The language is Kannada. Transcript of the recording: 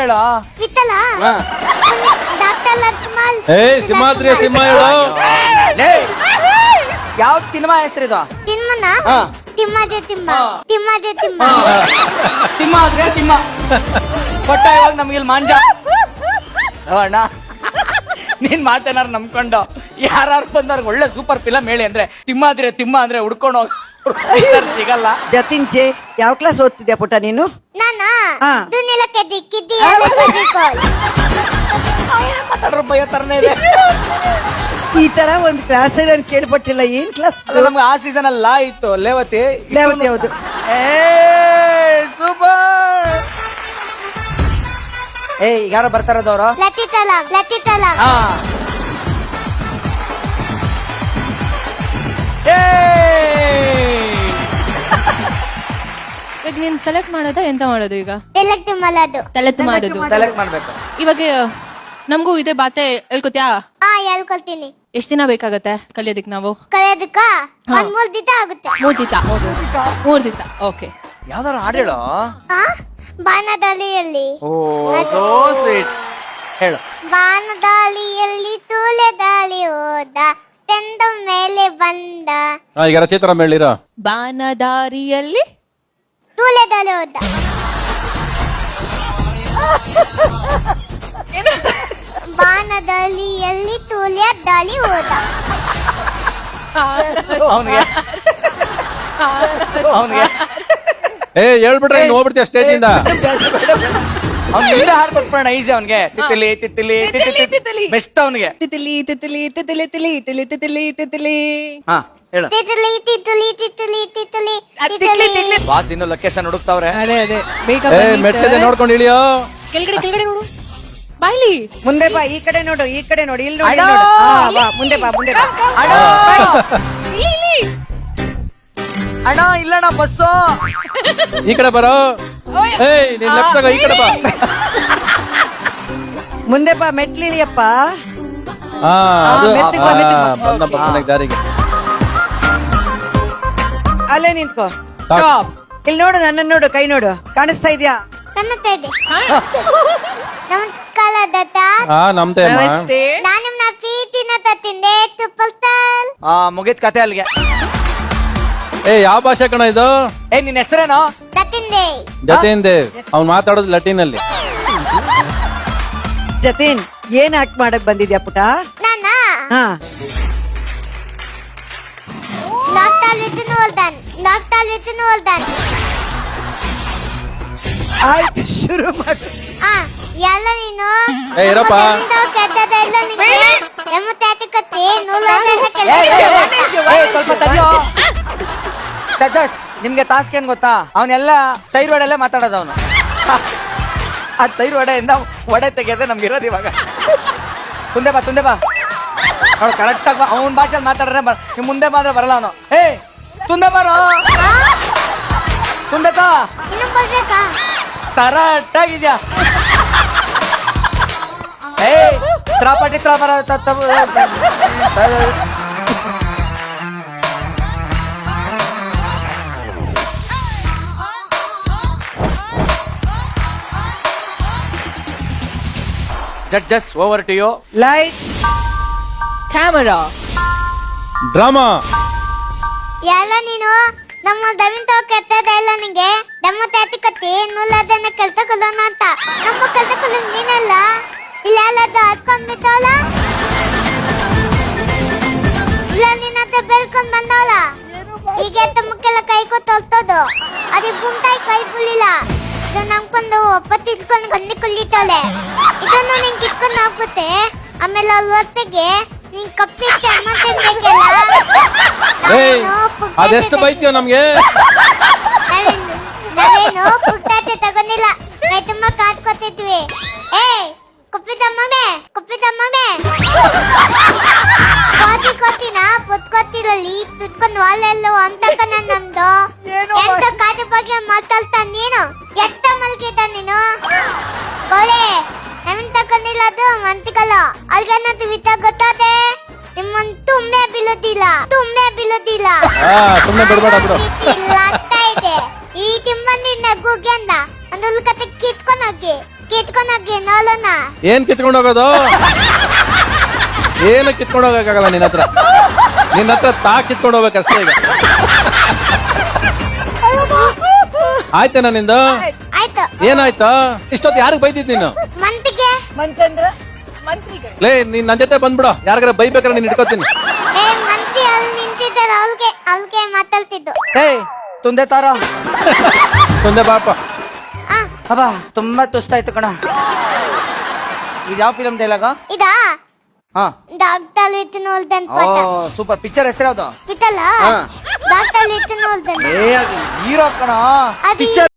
ಹೇಳ ವಿಠಲ ಡಾಕ್ಟರ್ ಲಕ್ಷ್ಮಣ್ ಸಿಂಹಾದ್ರಿ ಸಿಂಹ ಹೇಳು. ಯಾವ ತಿನ್ಮ ಹೆಸರಿದು? ತಿಮ್ಮನ ತಿಮ್ಮದೆ ತಿಮ್ಮ ತಿಮ್ಮದೆ ತಿಮ್ಮ ತಿಮ್ಮ ಆದ್ರೆ ತಿಮ್ಮ ಕೊಟ್ಟ ಇವಾಗ ನಮ್ಗಿಲ್ ಮಾಂಜ ಅಣ್ಣ. ನೀನ್ ಮಾತೇನಾರು ನಂಬ್ಕೊಂಡು ಯಾರು ಬಂದವ್ರಿಗೆ ಒಳ್ಳೆ ಸೂಪರ್ ಫಿಲಮ್ ಹೇಳಿ ಅಂದ್ರೆ ತಿಮ್ಮ ಅಂದ್ರೆ ಹುಡ್ಕೊಂಡು ಹೋಗ ಸಿಗಲ್ಲ. ಜತಿನ್ಚೆ ಯಾವ ಕ್ಲಾಸ್ ಓದ್ತಿದ್ಯಾ ಪುಟ್ಟ ನೀನು? ನಾನ ಹಾ. ದುನಿಲಕ್ಕೆ ದಿಕ್ಕಿದ್ದಿ ಮಾತಾಡ್ರ ಭಯ ತರನೇ ಇದೆ. ಈ ತರ ಒಂದು ಕ್ಲಾಸ್ ನಾನು ಕೇಳ್ಪಟ್ಟಿಲ್ಲ. ಏನ್ ಕ್ಲಾಸ್? ಅದು ನಮ್ಗೆ ಆ ಸೀಸನ್ ಅಲ್ಲ ಇತ್ತು ಲೇವತಿ. ಲೇವತಿ ಹೌದು. ಸೂಪರ್. ಯಾರೋ ಬರ್ತಾರದವ್ರು? ಲತಿತಲ ಹಾ. ಈಗ ನೀನ್ ಸೆಲೆಕ್ಟ್ ಮಾಡೋದಾ ಎಂತ ಮಾಡೋದು ಈಗ? ತೆಲಕ್ ತಿಮ್ಮಲದು ತಲೆ ತುಂಬೋದು. ಸೆಲೆಕ್ಟ್ ಮಾಡ್ಬೇಕು. ಇವಾಗ ನಮಗೂ ಇದೇ ಬಾತೆ ಹೇಳ್ಕೊತ್ಯಾ? ಹೇಳ್ಕೊಳ್ತೀನಿ. ಎಷ್ಟ್ ದಿನ ಬೇಕಾಗತ್ತೆ ಕಲಿಯೋದಕ್ ನಾವು? ಕಲಿಯೋದಕ್ಕ ಒಂದ್ 3 ದಿನ ಆಗುತ್ತೆ. 3 ದಿನ. ಓಕೆ. ಯಾವ್ದಾರು ಹಾಡು ಹೇಳು. ಬಾನದಾಳಿಯಲ್ಲಿ ಓ ಸೋ ಸ್ವೀಟ್ ಹೇಳು. ಬಾನದಾಳಿಯಲ್ಲಿ ತೂಲೆ ದಾಳಿ ಹೋದ ತೆಂದ ಮೇಲೆ ಬಂದ. ಈಗ ರಚಿತರಾಮ್ ಹೇಳಿರ. ಬಾನದಾರಿಯಲ್ಲಿ ತೂಲೆ ದಾಳಿ ಹೋದ. ಬಾನದಾಳಿಯಲ್ಲಿ ತೂಲೆ ದಾಳಿ ಹೋದ. ಅವನಿಗೆ ಹೇಳ್ಬಿಟ್ರೆ ನೀನ್ ಹೋಗ್ಬಿಡ್ತೀಯ ಸ್ಟೇಜ್ ಇಂದ. ಅವ್ನಿಂದ ಹಾಡ್ ಕೊಟ್ಬಿಡೋಣ ಈಸಿ. ಅವನ್ಗೆ ತಿತ್ತಿಲಿ ತಿತ್ತಿಲಿ ತಿತ್ತಿಲಿ ಬೆಸ್ಟ್ ಅವನಿಗೆ. ತಿತಿಲಿ ತಿತಿಲಿ ತಿತಿಲಿ ತಿಲಿ ತಿಲಿ ತಿತಿಲಿ ತಿತಿಲಿ. ಹಾ ಹೇಳು. ತಿತುಲಿ ತಿತುಲಿ ತಿತುಲಿ ತಿತುಲಿ ತಿತುಲಿ. ಬಾಸ್ ಇನ್ನು ಲೊಕೇಶನ್ ಹುಡುಕ್ತಾವ್ರೆ. ಅದೇ ಬೇಗ ಮೆಟ್ಟಿದೆ ನೋಡ್ಕೊಂಡು ಇಳಿಯೋ. ಕೆಳಗಡೆ ನೋಡು. ಬಾಯ್ಲಿ ಮುಂದೆ ಬಾ. ಈ ಕಡೆ ನೋಡು, ಈ ಕಡೆ ನೋಡಿ, ಇಲ್ಲಿ ನೋಡಿ, ಇಲ್ಲಿ ನೋಡು. ಬಾ ಮುಂದೆ ಬಾ, ಮುಂದೆ ಬಾ. ಅಣ್ಣ ಇಲ್ಲಣ್ಣ ಬಸ್ಸು. ಈ ಕಡೆ ಬರೋ. ನೀನ್ ಲೆಫ್ಟ್ ತಗೋ, ಈ ಕಡೆ ಬಾ. ಮುಂದೆ ಬಾ, ಮೆಟ್ಲಿಳಿಯಪ್ಪ. ಮೆತ್ತಿಗೆ ಬಾ. ದಾರಿಗೆ ಅಲ್ಲೇ ನಿಂತ್ಕೋ. ಸ್ಟಾಪ್. ಇಲ್ಲಿ ನೋಡು, ನನ್ನ ನೋಡು, ಕೈ ನೋಡು, ಕಾಣಿಸ್ತಾ ಇದ್ಯಾ? ಕಾಣುತ್ತಾ ಇದೆ. ನಮಸ್ಕಾರ ದತ್ತ. ನಮ್ದೇ ನಮಸ್ತೆ. ನಾನು ನಿಮ್ನ ಪ್ರೀತಿನ ತತ್ತಿಂದೆ ತುಪ್ಪಲ್ತಾಲ್. ಮುಗಿತ್ ಕತೆ ಅಲ್ಲಿಗೆ. ಯಾವ ಭಾಷೆ ಕಣ ಇದು? ನಿನ್ ಹೆಸರೇನೋ? ತತ್ತಿಂದೆ. ಜತಿನ್ ದೇವ್. ಅವ್ನು ಮಾತಾಡೋದು ಲಟಿನ್ ಅಲ್ಲಿ. ಜತಿನ್, ಏನ್ ಆಕ್ಟ್ ಮಾಡಕ್ ಬಂದಿದ್ಯಾ ಪುಟ? ನಾನ ಹಾ, ಡಾಕ್ಟರ್ ಓಲ್ದಾನ್. ಆಯ್ತು, ಶುರು ಮಾಡು. ಎಲ್ಲ ನೀನು ಇರಪ್ಪ. ಕೆಟ್ಟದೆಲ್ಲ ನಿಂಗೆ ಎಮ್ಮತ್ತಾತಿಕತ್ತಿ ನೂಲದನ್ನ ತಜಸ್ ನಿಮ್ಗೆ ಟಾಸ್ಕ್ ಏನ್ ಗೊತ್ತಾ? ಅವನೆಲ್ಲ ತೈರು ವಡೆಲ್ಲೇ ಮಾತಾಡೋದು ಅವನು. ಆ ತೈರು ವಡೆಯಿಂದ ವಡೆ ತೆಗೆಯೋದೇ ನಮ್ಗೆ ಇರೋದು ಇವಾಗ. ತುಂದೆ ಬಾ ಅವ್ನು ಕರೆಕ್ಟ್ ಆಗಿ ಅವನ ಭಾಷೆಯಲ್ಲಿ ಮಾತಾಡ್ರೆ ನಿಮ್ ಮುಂದೆ ಮಾತ್ರ ಬರಲ್ಲ ಅವನು. ತುಂದೆ ಬಾರೋ. ತುಂದೆತಾ ಇನ್ನು ಕೊಲ್ಬೇಕಾ? ಕರೆಕ್ಟ್ ಆಗಿದ್ಯಾ? ತ್ರಾಪಟಿ ತ್ರಾಪರ judges over to you. Light, camera, drama. ಎಲ್ಲ ನೀನು ನಮ್ಮ ದವಿಂತ ಕೆಟ್ಟದೆಲ್ಲ ನಿಂಗೆ ಎಮ್ಮತ್ತಾತಿಕತ್ತಿ ನೂಲದನ್ನ ಕೆಲ್ತ ಕೊಲ್ಲೋಣ ಅಂತ. ನಮ್ಮ ಕೆಲ್ತ ಕೊಲ್ಲ ನೀನಲ್ಲ ಇಲ್ಲೆಲ್ಲದು ಹತ್ಕೊಂಡ್ಬಿಟ್ಟವಲ್ಲ. ಇಲ್ಲ ನಿನ್ನತ್ತ ಬೆಳ್ಕೊಂಡ್ ಬಂದವಲ್ಲ. ಈಗ ತಮ್ಮಕ್ಕೆಲ್ಲ ಕೈ ಕೊಟ್ಟು ಹೊಲ್ತೋದು ಅದೇ ಗುಂಟಾಯಿ ಕೈ ಬುಳಿಲ್ಲ. ಇದು ನಂಬ್ಕೊಂಡು ಒಪ್ಪತ್ತು ಇಟ್ಕೊಂಡು ಬಂದು ಕುಲ್ಲಿತಾಳೆ. ಇದನ್ನು ನಿಂಗೆ ಕಿತ್ಕೊಂಡು ಹೋಗುತ್ತೆ. ಆಮೇಲೆ ಅಲ್ಲಿ ಹೊರತೆಗೆ ನೀನ್ ಕಪ್ಪಿಟ್ಟು ಅಮ್ಮ ತಿನ್ಬೇಕಲ್ಲ. ಅದೆಷ್ಟು ಬೈತೀಯ ನಮ್ಗೆ? ನಾವೇನು ಪುಟ್ಟಾಟೆ ತಗೊಂಡಿಲ್ಲ, ಕೈ ತುಂಬ ಕಾತ್ಕೊತಿದ್ವಿ. ಕುಪ್ಪಿದಮ್ಮಗೆ ಕೋತಿನ ಪುತ್ಕೊತಿರಲ್ಲಿ ತುತ್ಕೊಂಡು ವಾಲೆಲ್ಲೋ ಅಂತಕ ನಮ್ದು ಎಂತ ಕಾಟ ಬಗ್ಗೆ ಮಾತಾಡ್ತಾ ನೀನು. ಎತ್ತ ಮಲ್ಗಿದ್ದ ನೀನು ಗೋಲೆ ನಮ್ಮನ್ ತಕೊಂಡಿಲ್ಲ. ಅದು ಮಂತಿಕಲ್ಲ ಅಲ್ಗನ್ನದು ವಿತ ಗೊತ್ತಾದೆ. ನಿಮ್ಮನ್ ತುಂಬೆ ಬೀಳೋದಿಲ್ಲ. ಸುಮ್ಮನೆ ಬಿಡ್ಬೇಡ ಬಿಡು. ಆಗ್ತಾ ಇದೆ ಈ ತಿಮ್ಮಂದಿನ ಗುಗ್ಗೆಂದ ಒಂದು ಕತೆ ಕಿತ್ಕೊಂಡು ಹೋಗಿ ಹೋಗಿ ನೋಡೋಣ. ಏನ್ ಕಿತ್ಕೊಂಡು ಹೋಗೋದು? ಏನು ಕಿತ್ಕೊಂಡು ಹೋಗಕ್ಕಾಗಲ್ಲ ನಿನ್ನ ಹತ್ರ ತಾ ಕಿತ್ಕೊಂಡು ಹೋಗ್ಬೇಕಷ್ಟೇ ಈಗ. ಆಯ್ತೇನ ನಿಂದು? ಆಯ್ತು. ಏನಾಯ್ತಾ? ಇಷ್ಟೊತ್ತು ಯಾರಿಗೆ ಬೈದಿದ್ ನೀನು? ಮಂತಿಗೆ ಮಂತಂದ್ರ ಲೇ ನೀನ್ ನನ್ನ ಜೊತೆ ಬಂದ್ಬಿಡು, ಯಾರಿಗಾರ ಬೈಬೇಕಾರೆ ನೀನ್ ಇಟ್ಕೋತೀನಿ. ಮಂತಿ ಅಲ್ಲಿ ನಿಂತಿದ್ದಾರೆ, ಅವ್ರಿಗೆ ಮಾತಾಡ್ತಿದ್ದು. ಏಯ್ ತುಂದೆ ತಾರ ತೊಂದೆ ಬಾಪ. ಅಬ್ಬಾ ತುಂಬಾ ತುಸ್ತಾಯ್ತು ಕಣ. ಇದು ಯಾವ ಫಿಲಮ್ ಡೈಲಾಗ? ಇದಾ ಹಾ ಡಾಕ್ಟರ್ ವಿತ್ ನೋಲ್ದನ್ ಓ ಸೂಪರ್. ಪಿಕ್ಚರ್ ಹೆಸರು ಯಾವ್ದು? ಪಿತಲ್ಲ ಹಾ. Doctor with ನೋಲ್ದನ್. ಹೀರೋ ಕಣ. ಅದು ಪಿಕ್ಚರ್